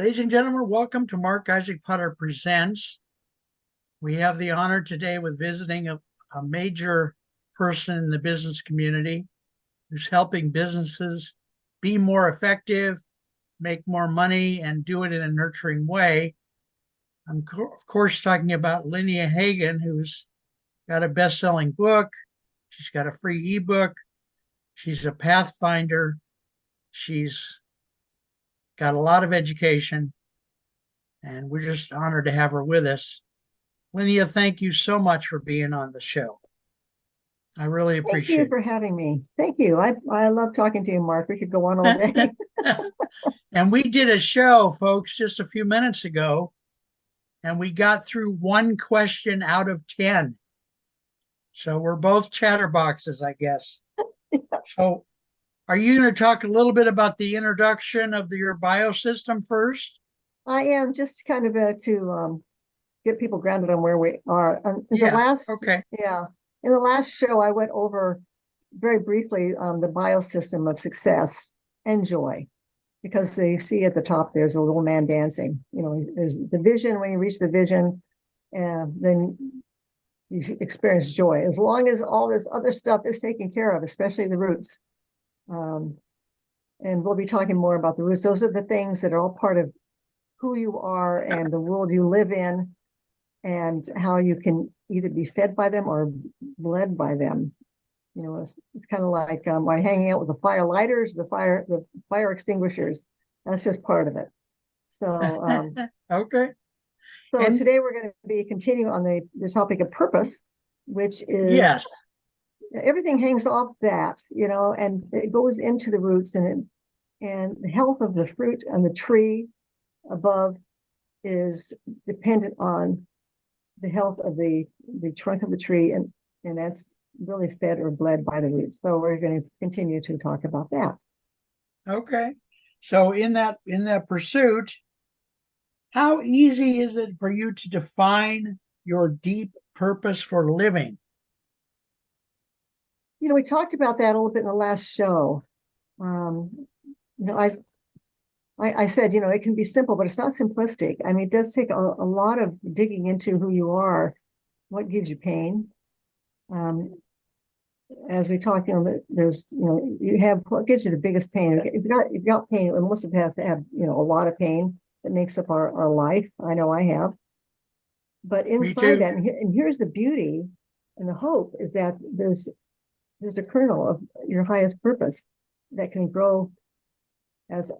Ladies and gentlemen, welcome to Mark Isaac Potter Presents. We have the honor today with visiting a major person in the business community who's helping businesses be more effective, make more money, and do it in a nurturing way. I'm, of course, talking about Lynnea Hagen, who's got a best-selling book. She's got a free ebook. She's a pathfinder. She's got a lot of education, and we're just honored to have her with us. Lynnea, thank you so much for being on the show. I really Thank you appreciate for having me. Thank you. I love talking to you, Mark. We could go on all day. it. And we did a show, folks, just a few minutes ago, and we got through one question out of 10. So we're both chatterboxes, I guess. So are you going to talk a little bit about the introduction of your biosystem first? I am just kind of to get people grounded on where we are. In the Yeah. last, Okay. yeah, in the last show, I went over very briefly the biosystem of success and joy, because you see at the top there's a little man dancing. You know, there's the vision. When you reach the vision, then you experience joy. As long as all this other stuff is taken care of, especially the roots. Um, and we'll be talking more about the roots. Those are the things that are all part of who you are and the world you live in, and how you can either be fed by them or led by them. You know, it's kind of like by hanging out with the fire lighters, the fire extinguishers. That's just part of it. So, Okay. so And today we're going to be continuing on the topic of purpose, which is yes, everything hangs off that, and it goes into the roots, and the health of the fruit and the tree above is dependent on the health of the trunk of the tree, and that's really fed or bled by the roots. So we're going to continue to talk about that. okay. So in that pursuit, how easy is it for you to define your deep purpose for living? We talked about that a little bit in the last show. Um, you know, I said, it can be simple, but it's not simplistic. I mean, it does take a lot of digging into who you are, what gives you pain. As we talked, there's, you have what gives you the biggest pain. If you've got pain, and most of it has to have, a lot of pain that makes up our life. I know I have. But Me inside too. that, and here's the beauty and the hope, is that there's a kernel of your highest purpose that can grow as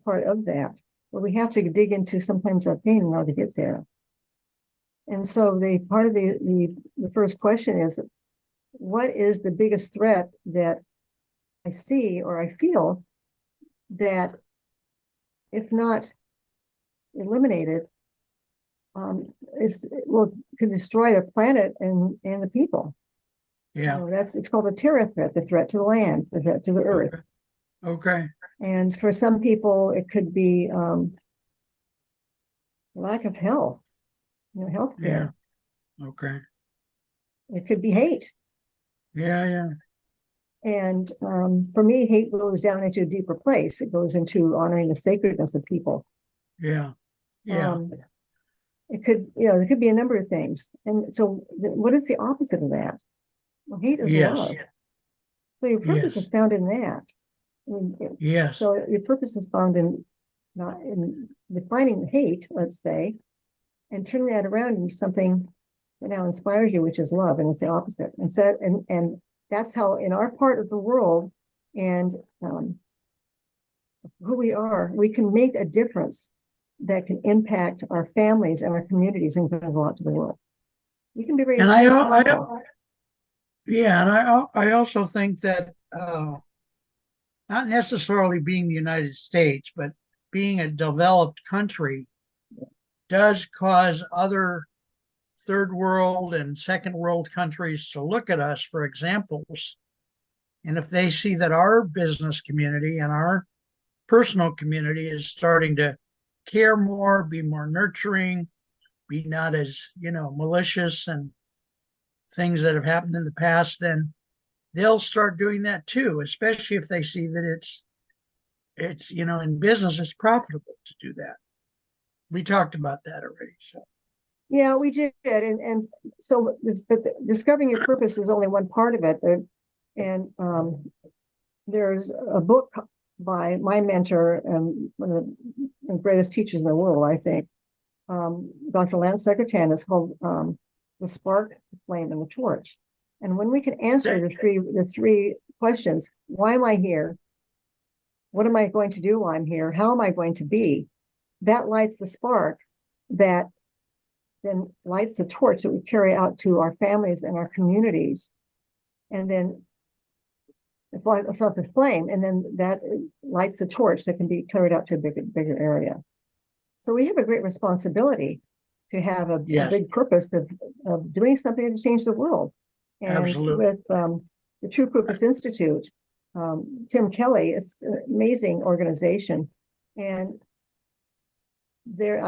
part of that. But we have to dig into sometimes that pain in order to get there. And so the part of the first question is, what is the biggest threat that I see or I feel that, if not eliminated, could destroy the planet and the people? Yeah. It's called a terror threat, the threat to the land, the threat to the earth. Okay. And for some people, it could be lack of health, health Yeah. care. Okay. It could be hate. Yeah. Yeah. And for me, hate goes down into a deeper place. It goes into honoring the sacredness of people. Yeah. Yeah. It could, there could be a number of things. And so, what is the opposite of that? Well, hate is Yes. love. So your purpose is Yes. found in that. Yes. So your purpose is found in not in defining hate, let's say, and turning that around into something that now inspires you, which is love, and it's the opposite. And so, and that's how in our part of the world and who we are, we can make a difference that can impact our families and our communities and go out to the world. We can be very And impactful. yeah, and I also think that not necessarily being the United States, but being a developed country does cause other third world and second world countries to look at us for examples. And if they see that our business community and our personal community is starting to care more, be more nurturing, be not as, malicious and things that have happened in the past, then they'll start doing that too, especially if they see that it's in business, it's profitable to do that. We talked about that already. So Yeah, we did, and so but discovering your purpose is only one part of it. And there's a book by my mentor and one of the greatest teachers in the world, I think, Dr. Lance Secretan. It's called "The Spark, the Flame, and the Torch." And when we can answer the three questions: Why am I here? What am I going to do while I'm here? How am I going to be? That lights the spark that then lights the torch that we carry out to our families and our communities. And then it's not the flame, and then that lights the torch that can be carried out to a bigger area. So we have a great responsibility to have a big purpose of doing something to change the world. And absolutely. With the True Purpose Institute, Tim Kelly is an amazing organization, and there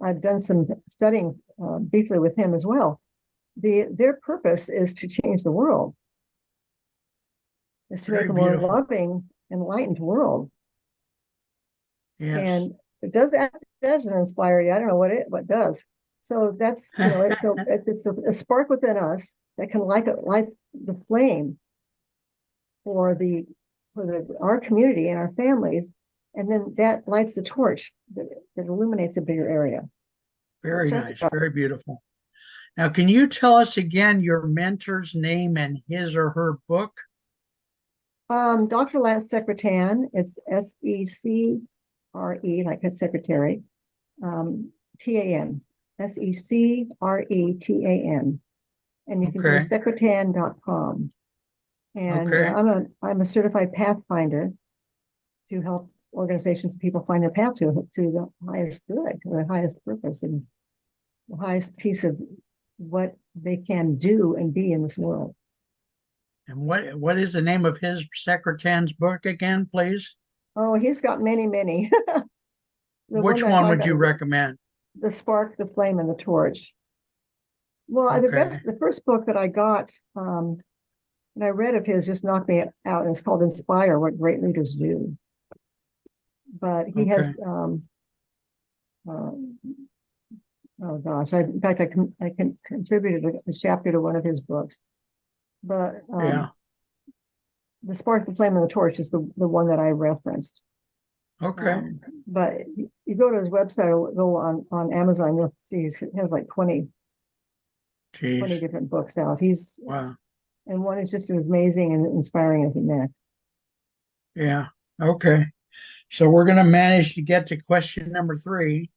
I've done some studying briefly with him as well. Their purpose is to change the world, is to make a more loving, enlightened world. Yes. And it doesn't inspire you. I don't know what does. So that's it's a spark within us that can light the flame for our community and our families, and then that lights the torch that illuminates a bigger area. Very nice, very beautiful. Now, can you tell us again your mentor's name and his or her book? Dr. Lance Secretan. It's SECRE, like a secretary. TAN. SECRETAN. And you can go to secretan.com. And I'm a certified pathfinder to help organizations and people find their path to the highest good, the highest purpose, and the highest piece of what they can do and be in this world. And what is the name of his Secretan's book again, please? Oh, he's got many. Which one would you recommend? The Spark, the Flame, and the Torch. Well, the first book that I got and I read of his just knocked me out, and it's called Inspire: What Great Leaders Do. But he has oh gosh, in fact, I contributed a chapter to one of his books. But The Spark, the Flame, and the Torch is the one that I referenced. Okay. But you go to his website or go on Amazon, you'll see he has like 20 different books out. Wow. And one is just as amazing and inspiring as the next. Yeah. Okay. So we're going to manage to get to question number 3.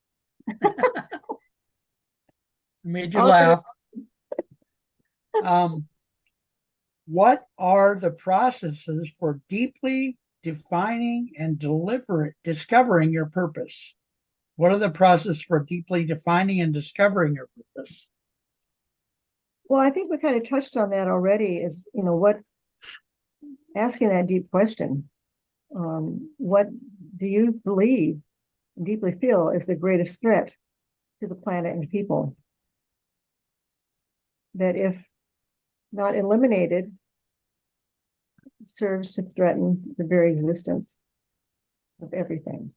Made you laugh. What are the processes for deeply defining and discovering your purpose? What are the processes for deeply defining and discovering your purpose? Well, I think we kind of touched on that already, is, asking that deep question. What do you believe and deeply feel is the greatest threat to the planet and people? That, if not eliminated, serves to threaten the very existence of everything.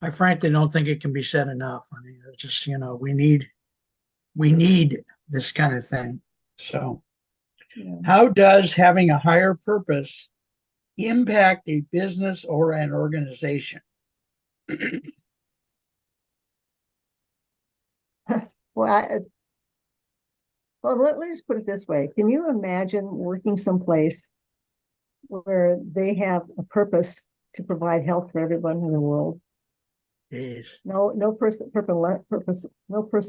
I frankly don't think it can be said enough. I mean, it's just, we need this kind of thing. So how does having a higher purpose impact a business or an organization? Well, let me just put it this way. Can you imagine working someplace where they have a purpose to provide health for everyone in the world? Jeez. No person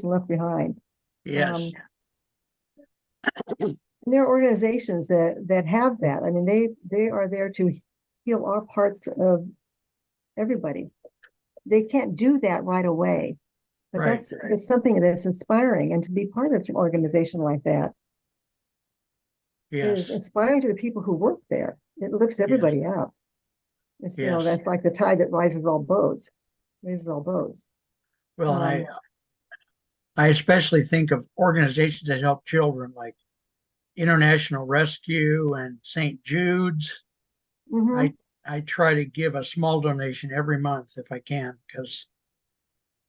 left behind. Yes. There are organizations that have that. I mean, they are there to heal all parts of everybody. They can't do that right away, but that's something that's inspiring. And to be part of an organization like that is inspiring to the people who work there. It lifts everybody up. It's, that's like the tide that raises all boats. Well, I especially think of organizations that help children, like International Rescue and St. Jude's. I try to give a small donation every month if I can, because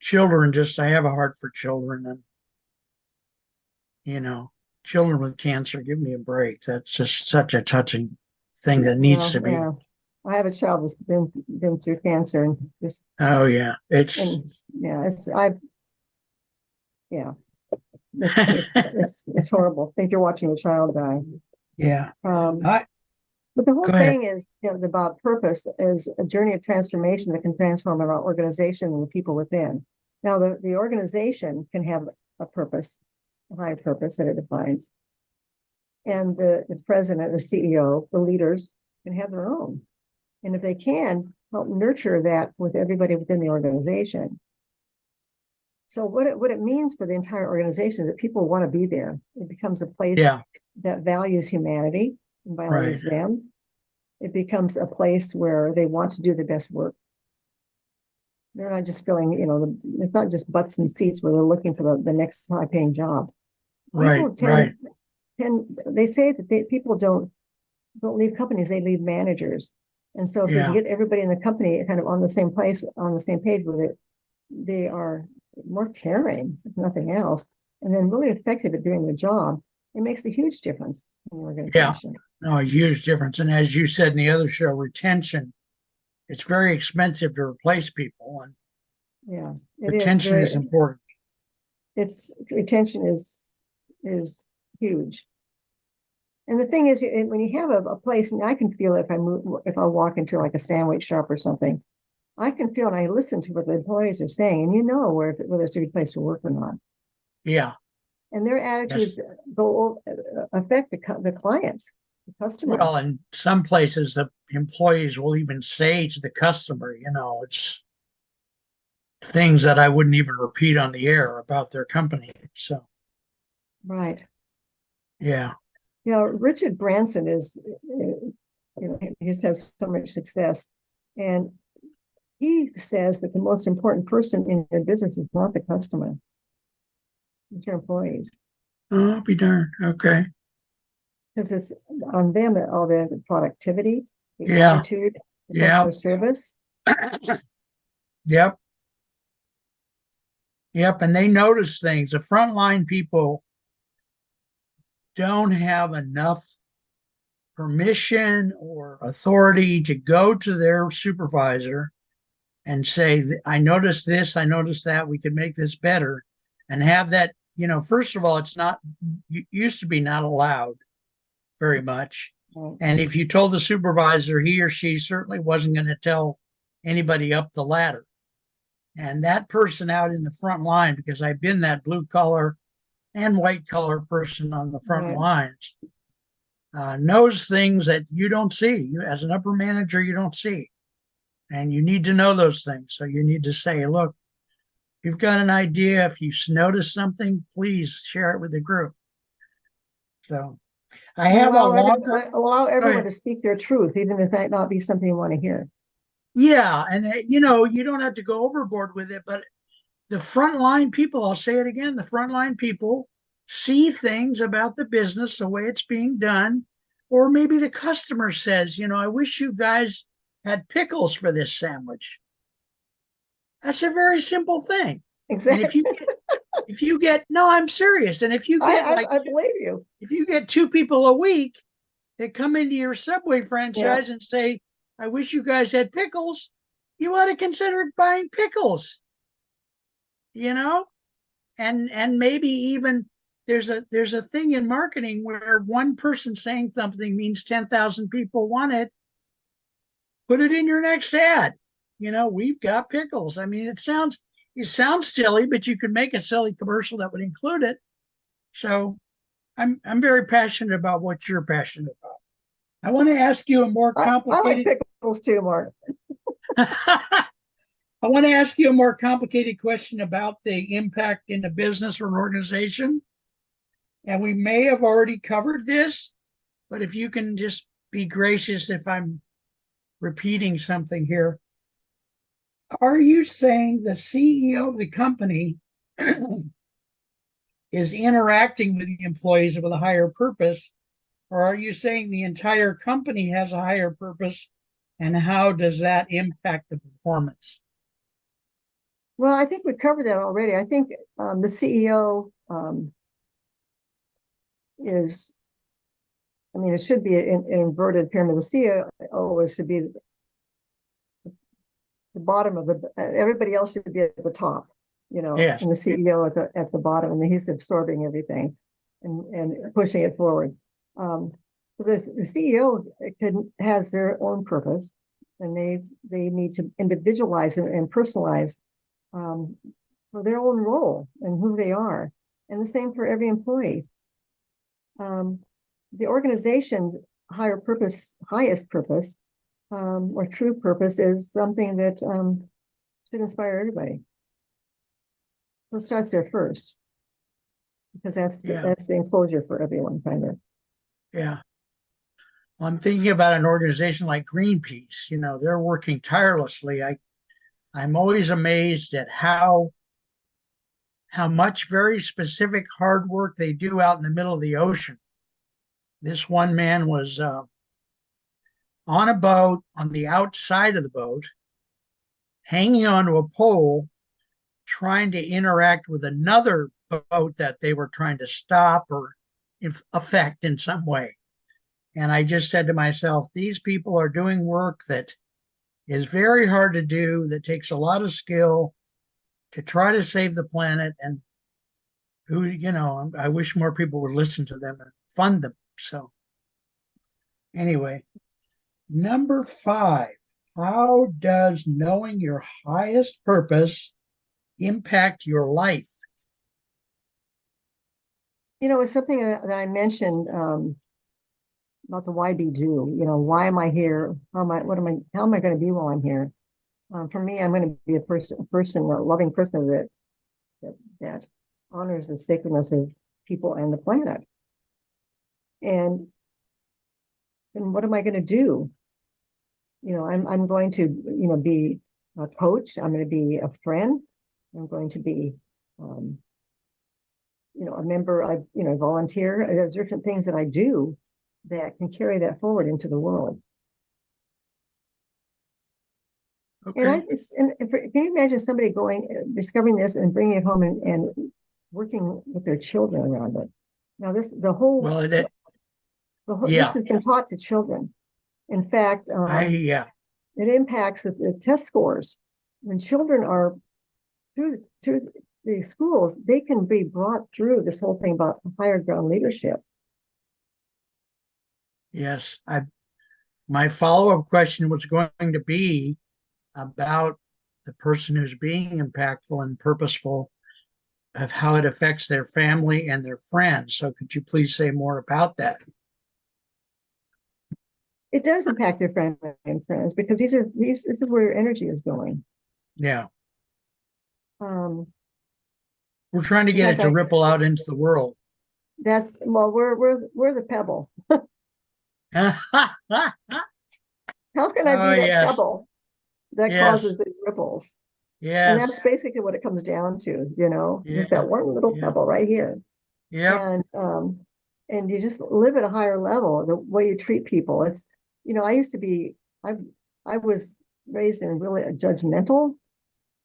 children just, I have a heart for children, and, you know, children with cancer, give me a break. That's just such a touching thing that needs Well, to be. yeah. I have a child that's been through cancer and just Oh yeah. and yeah, yeah, it's horrible. Think you're watching a child die. Yeah. Um, I, but the whole go ahead. thing is, about purpose is a journey of transformation that can transform our organization and the people within. Now, the organization can have a purpose, a high purpose that it defines, and the president, the CEO, the leaders can have their own. And if they can, help nurture that with everybody within the organization. So what it means for the entire organization is that people want to be there. It becomes a place Yeah. that values humanity and Right. values them. It becomes a place where they want to do the best work. They're not just filling, it's not just butts and seats where they're looking for the next high paying job. Right. People Right. they say that people don't leave companies, they leave managers. And so if they can Yeah. get everybody in the company kind of on the same page with it, they are more caring, if nothing else, and then really effective at doing the job. It makes a huge difference in the Yeah. organization. No, a huge difference. And as you said in the other show, retention, it's very expensive to replace people, and Yeah, it is retention is very, important. it's retention is huge. And the thing is, when you have a place, and I can feel it if I walk into like a sandwich shop or something, I can feel and I listen to what the employees are saying, and whether it's a good place to work or not. Yeah. And their Yes. attitudes go affect the clients, the Well, customers. in some places, the employees will even say to the customer, it's things that I wouldn't even repeat on the air about their company. So, Right. yeah. Richard Branson he's had so much success. And he says that the most important person in your business is not the customer, it's your employees. Oh, I'll be darned. Okay. Because it's on them that all the productivity, the Yeah. attitude, the Yeah. customer service. Yep. Yep. And they notice things. The frontline people don't have enough permission or authority to go to their supervisor and say, I noticed this, I noticed that, we could make this better. And have that, first of all, it's not, used to be not allowed very much. Right. And if you told the supervisor, he or she certainly wasn't going to tell anybody up the ladder. And that person out in the front line, because I've been that blue collar and white collar person on the front Right. lines, knows things that you don't see. You, as an upper manager, you don't see. And you need to know those things. So you need to say, look, you've got an idea. If you notice something, please share it with the group. So I And have a longer. allow everyone to speak their truth, even if that not be something you want to hear. Yeah. And, you don't have to go overboard with it, but the frontline people, I'll say it again, the frontline people see things about the business, the way it's being done. Or maybe the customer says, I wish you guys had pickles for this sandwich. That's a very simple thing. And Exactly. if you get no, I'm serious. And if you get I believe you. if you get two people a week that come into your Subway Yeah. franchise and say, I wish you guys had pickles, you ought to consider buying pickles, you know? And maybe even there's a thing in marketing where one person saying something means 10,000 people want it. Put it in your next ad. We've got pickles. I mean, it sounds silly, but you could make a silly commercial that would include it. So I'm very passionate about what you're passionate about. I want to ask you a more I like complicated pickles too, Mark. I want to ask you a more complicated question about the impact in a business or an organization. And we may have already covered this, but if you can just be gracious if I'm repeating something here. Are you saying the CEO of the company is interacting with the employees with a higher purpose? Or are you saying the entire company has a higher purpose? And how does that impact the performance? Well, I think we covered that already. I think the CEO is, I mean, it should be an inverted pyramid. The CEO is should be the bottom of everybody else should be at the top, Yes. and the CEO at the bottom, and he's absorbing everything and pushing it forward. So the CEO has their own purpose, and they need to individualize and personalize for their own role and who they are, and the same for every employee. The organization highest purpose, or true purpose, is something that should inspire everybody. So it starts there first, because that's the enclosure for everyone, kind of. Yeah. Well, I'm thinking about an organization like Greenpeace. They're working tirelessly. I'm always amazed at how much very specific hard work they do out in the middle of the ocean. This one man was on a boat, on the outside of the boat, hanging onto a pole, trying to interact with another boat that they were trying to stop or affect in some way. And I just said to myself, these people are doing work that is very hard to do, that takes a lot of skill to try to save the planet. And I wish more people would listen to them and fund them. So anyway, number 5, how does knowing your highest purpose impact your life? It's something that I mentioned about the why be do. Why am I here? How am I going to be while I'm here? For me, I'm going to be a loving person that honors the sacredness of people and the planet. And what am I going to do? I'm going to, be a coach. I'm going to be a friend. I'm going to be, a member. Volunteer. There's different things that I do that can carry that forward into the world. Okay. Can you imagine somebody discovering this and bringing it home and working with their children around it? Now, this has been taught to children. In fact, it impacts the test scores. When children are through the schools, they can be brought through this whole thing about higher ground leadership. Yes, my follow-up question was going to be about the person who's being impactful and purposeful, of how it affects their family and their friends. So could you please say more about that? It does impact their family and friends, because this is where your energy is going. Yeah. We're trying to get it to ripple out into the world. We're the pebble. How can I be that pebble that causes the ripples? Yes. And that's basically what it comes down to, just that one little pebble right here. Yeah. And you just live at a higher level, the way you treat people. It's, I was raised in really a judgmental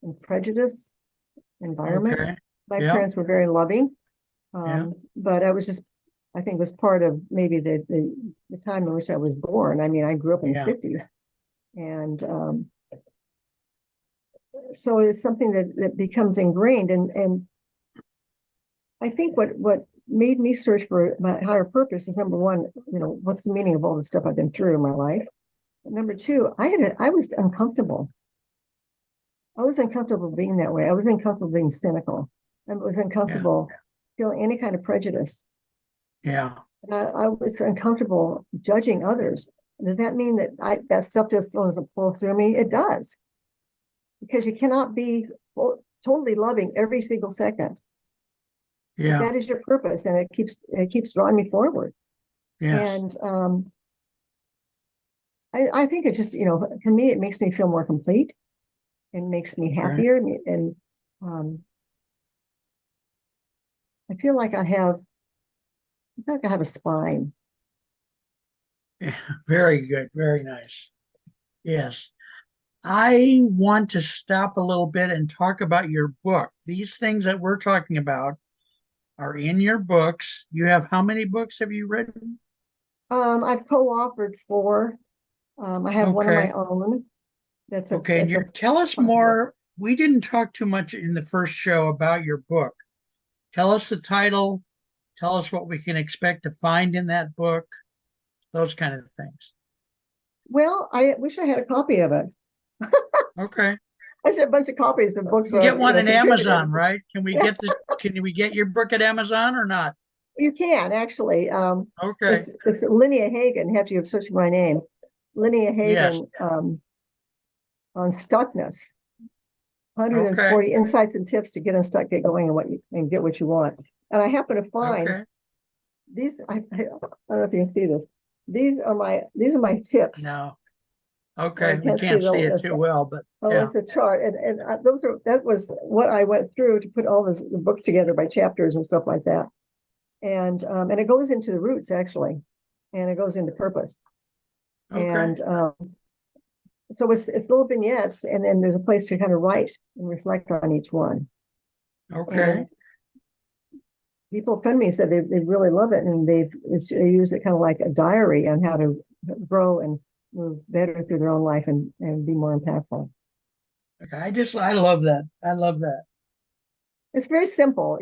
and prejudice environment. Okay. My parents were very loving. But I think it was part of maybe the time in which I was born. I mean, I grew up in the 50s. And so it's something that becomes ingrained. And I think what made me search for my higher purpose is, number one, what's the meaning of all the stuff I've been through in my life? And number two, I was uncomfortable. I was uncomfortable being that way. I was uncomfortable being cynical. I was uncomfortable feeling any kind of prejudice. Yeah. And I was uncomfortable judging others. Does that mean that that stuff just doesn't pull through me? It does. Because you cannot be totally loving every single second. Yeah. But that is your purpose, and it keeps drawing me forward. Yes. And I think it just, for me, it makes me feel more complete. It makes me happier. And I feel like I have a spine. Yeah, very good. Very nice. Yes. I want to stop a little bit and talk about your book. These things that we're talking about are in your books. You have how many books have you written? I've co-authored four. I have one of my Okay. own. That's a Okay. And that's a you tell us popular. more. We didn't talk too much in the first show about your book. Tell us the title. Tell us what we can expect to find in that book, those kind of things. Well, I wish I had a copy of it. Okay. I should have a bunch of copies of books You where get I've, one at Amazon, contributed. right? Can we get your book at Amazon or not? You can actually. Okay. It's Lynnea Hagen. Have you search my name? Lynnea Yes. Hagen on stuckness. Okay. 140 insights and tips to get unstuck, get going, and get what you want. And I happen to find Okay. these. I don't know if you can see this. These are my tips. No. Well, Okay. you We can't see can't see the it it's too well, but oh, yeah. it's a chart, and that was what I went through to put all the book together by chapters and stuff like that. And it goes into the roots actually, and it goes into purpose. Okay. And so it's little vignettes, and then there's a place to kind of write and reflect on each one. And Okay. people come to me and said they really love it, and they use it kind of like a diary on how to grow and move better through their own life and be more impactful. Okay. I love that. I love that. It's very simple,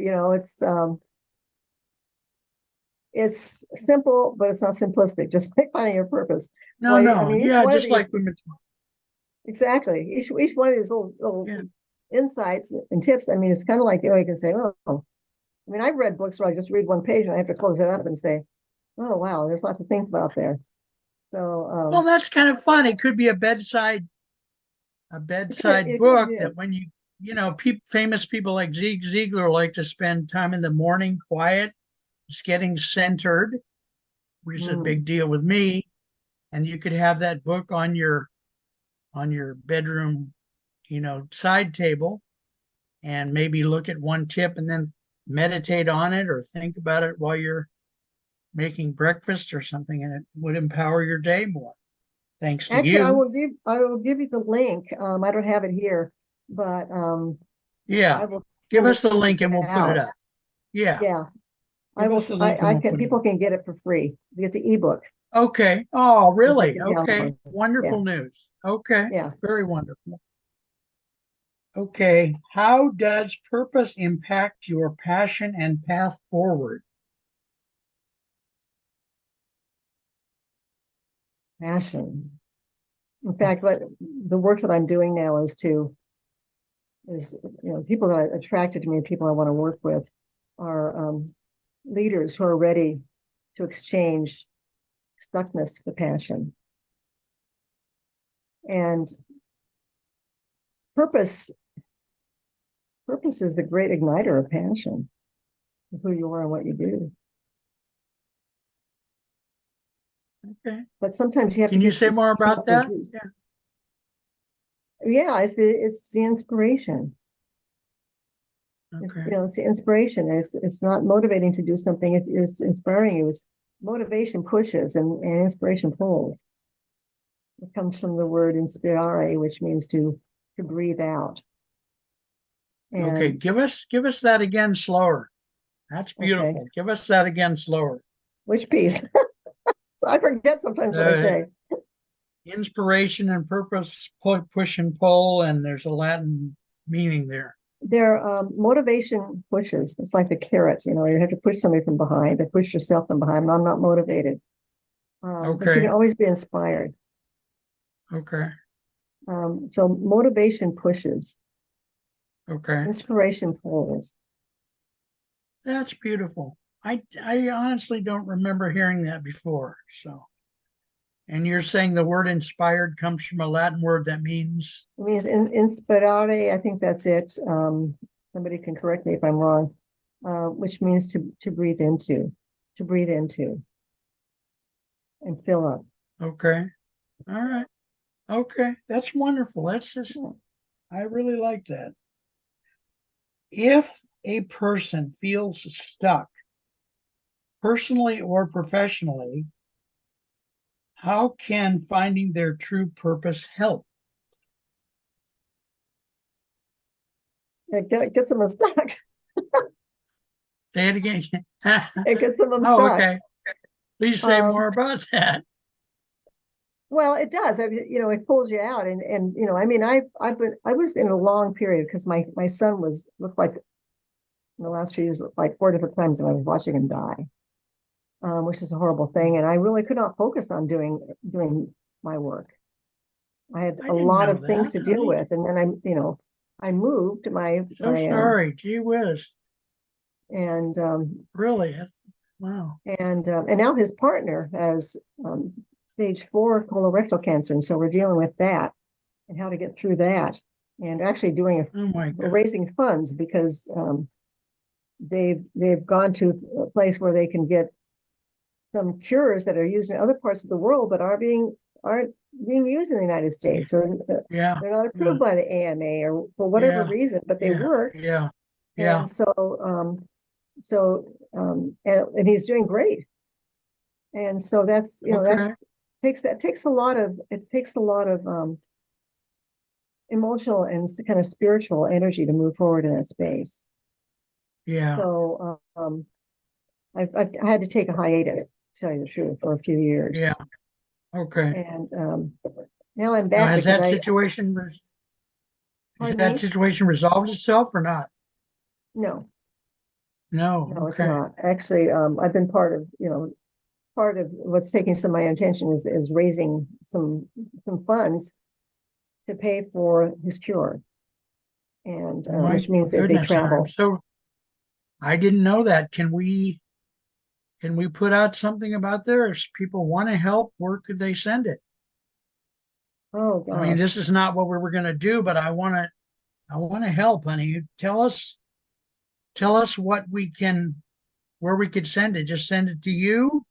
it's simple, but it's not simplistic. Just like finding your purpose. No, Well, I no. mean, each Yeah, one of just like these we were exactly each one of these little yeah. insights and tips. I mean, it's kind of like you can say, oh, I mean, I've read books where I just read one page and I have to close it up and say, oh wow, there's a lot to think about there. So Well, that's kind of fun. It could be a it could bedside it could book be. that when famous people like Zig Ziglar like to spend time in the morning quiet, just getting centered, which is a Mm. big deal with me. And you could have that book on your bedroom, side table and maybe look at one tip and then meditate on it or think about it while you're making breakfast or something, and it would empower your day more. Thanks to Actually, you. I will give you the link. I don't have it here, but Yeah. I will Give send us it the link and it we'll put it out. up. Yeah. Yeah, I Give will. us the link and I we'll can. put it People up. can get it for free. Get the ebook. Okay. Oh, They get really? the Okay. download. Yeah, Wonderful news. Okay. yeah. Very wonderful. Okay. How does purpose impact your passion and path forward? Passion. In fact, what the work that I'm doing now is people that are attracted to me, people I want to work with, are leaders who are ready to exchange stuckness for passion. And purpose purpose is the great igniter of passion, of who you are and what you do. Okay. But sometimes you have to Can you give say more people about the that? juice. Yeah. Yeah, it's the inspiration. Okay. It's the inspiration. It's not motivating to do something. It's inspiring you. It's motivation pushes and inspiration pulls. It comes from the word inspirare, which means to breathe out. Okay. And Give us that again slower. That's okay, beautiful. Give us that again slower. which piece? So I forget sometimes what I The say. inspiration and purpose, push and pull, and there's a Latin meaning there. Their motivation pushes. It's like the carrot. You have to push somebody from behind. To push yourself from behind. I'm not motivated, but you can Okay. always be inspired. Okay. So motivation pushes, Okay. inspiration pulls. That's beautiful. I honestly don't remember hearing that before. So, and you're saying the word inspired comes from a Latin word that means, It means inspirare. I think that's it. Somebody can correct me if I'm wrong. Which means to breathe into, to breathe into, and fill up. okay. All right. Okay. That's wonderful. That's just, Yeah. I really like that. If a person feels stuck, personally or professionally, how can finding their true purpose help? It gets them unstuck. Say it again. It ggets them Oh, unstuck. okay. Please say more about that. Well, it does. I mean, it pulls you out, and I mean, I was in a long period because my son looked like in the last few years like 4 different times, and I was watching him die, which is a horrible thing. And I really could not focus on doing my work. I had I a didn't lot know of things that, to deal honey. with, and then I moved So sorry. Gee whiz. and Really? Wow. now his partner has stage 4 colorectal cancer, and so we're dealing with that and how to get through that, and actually Oh my we're God. raising funds because they've gone to a place where they can get some cures that are used in other parts of the world but aren't being used in the United States, or Yeah. they're not Yeah. approved by the AMA or for whatever Yeah. reason, but they Yeah. work. Yeah. Yeah. And and he's doing great. And so that's Okay. takes a lot of emotional and kind of spiritual energy to move forward in that space. Yeah. So I've had to take a hiatus, to tell you the truth, for a few years. Yeah. Okay. And now I'm Now, back has because that situation has pardon that me? situation resolved itself or not? No, No. no, it's Okay. not. Actually, I've been part of what's taking some of my attention is raising some funds to pay for his cure, and My which means that they goodness. travel. I didn't know that. Can we put out something about there? If people want to help, where could they send it? Oh I mean, gosh. this is not what we were going to do, but I want to help, honey. Tell us where we could send it. Just send it to you.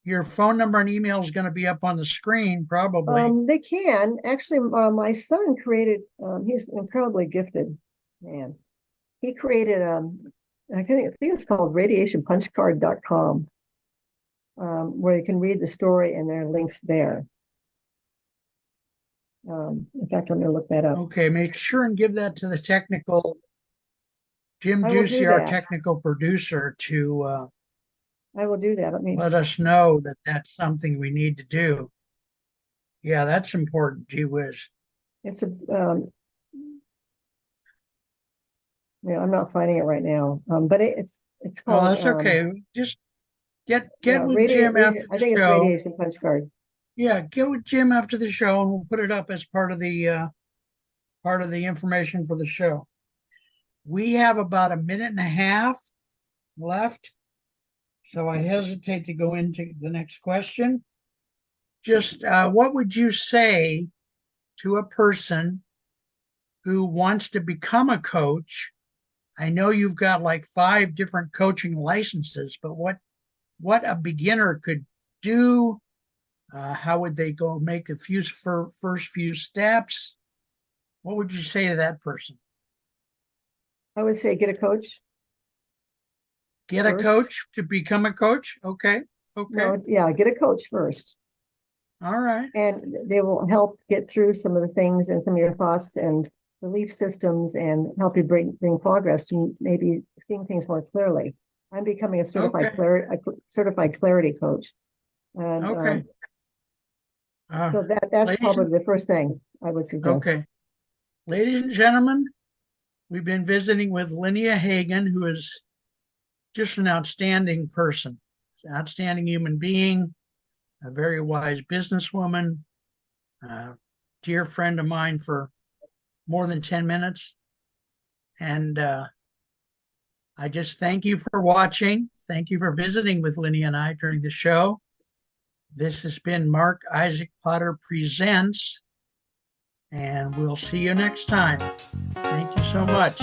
Your phone number and email is going to be up on the screen, probably. They can actually. My son created. He's an incredibly gifted man. He created. I think it's called radiationpunchcard.com, where you can read the story, and there are links there. In fact, let me look that up. Okay, make sure and give that to the technical Jim I will do Ducey, our that. technical producer, to I will do that. Let me. let us know that that's something we need to do. Yeah, that's important. Gee whiz. It's a. I'm not finding it right now. But it's Oh, called that's okay. Just get yeah, with Jim after I the think it's show. radiation punch card. Yeah, get with Jim after the show, and we'll put it up as part of the information for the show. We have about a minute and a half left, so I hesitate to go into the next question. Just what would you say to a person who wants to become a coach? I know you've got like 5 different coaching licenses, but what a beginner could do? How would they go make a first few steps? What would you say to that person? I would say get a coach Get a first. coach to become a coach? Okay. Okay. No, yeah, get a coach first, All right. and they will help get through some of the things and some of your thoughts and belief systems, and help you bring progress to maybe seeing things more clearly. I'm becoming a Okay. certified clarity coach, and Okay. so that's Ladies probably and the first thing I would suggest. okay. Ladies and gentlemen, we've been visiting with Lynnea Hagen, who is just an outstanding person, an outstanding human being, a very wise businesswoman, a dear friend of mine for more than 10 minutes. And I just thank you for watching. Thank you for visiting with Lynnea and I during the show. This has been Mark Isaac Potter Presents, and we'll see you next time. Thank you so much.